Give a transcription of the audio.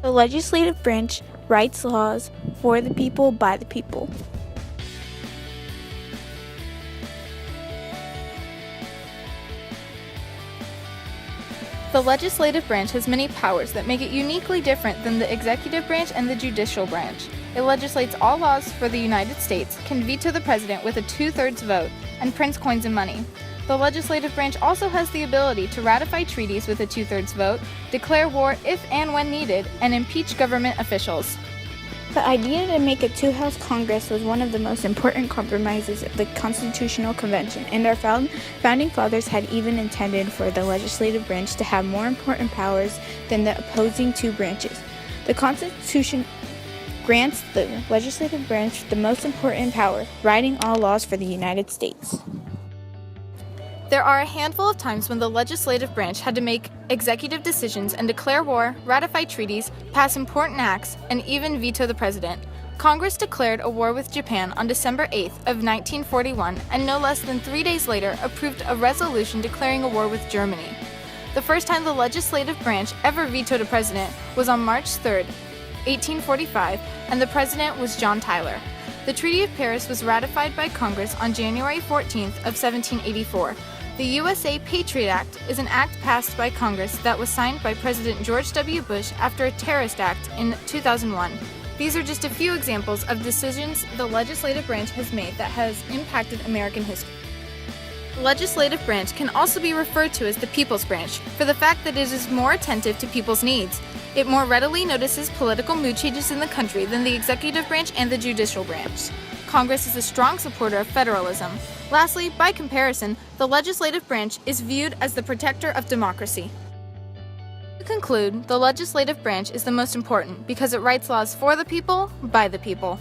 The legislative branch writes laws for the people, by the people. The legislative branch has many powers that make it uniquely different than the executive branch and the judicial branch. It legislates all laws for the United States, can veto the president with a 2/3 vote, and prints coins and money. The legislative branch also has the ability to ratify treaties with a 2/3 vote, declare war if and when needed, and impeach government officials. The idea to make a two-house Congress was one of the most important compromises of the Constitutional Convention, and our founding fathers had even intended for the legislative branch to have more important powers than the opposing two branches. The Constitution grants the legislative branch the most important power, writing all laws for the United States. There are a handful of times when the legislative branch had to make executive decisions and declare war, ratify treaties, pass important acts, and even veto the president. Congress declared a war with Japan on December 8th of 1941, and no less than 3 days later approved a resolution declaring a war with Germany. The first time the legislative branch ever vetoed a president was on March 3rd, 1845, and the president was John Tyler. The Treaty of Paris was ratified by Congress on January 14th of 1784. The USA Patriot Act is an act passed by Congress that was signed by President George W. Bush after a terrorist act in 2001. These are just a few examples of decisions the legislative branch has made that has impacted American history. The legislative branch can also be referred to as the People's Branch for the fact that it is more attentive to people's needs. It more readily notices political mood changes in the country than the executive branch and the judicial branch. Congress is a strong supporter of federalism. Lastly, by comparison, the legislative branch is viewed as the protector of democracy. To conclude, the legislative branch is the most important because it writes laws for the people, by the people.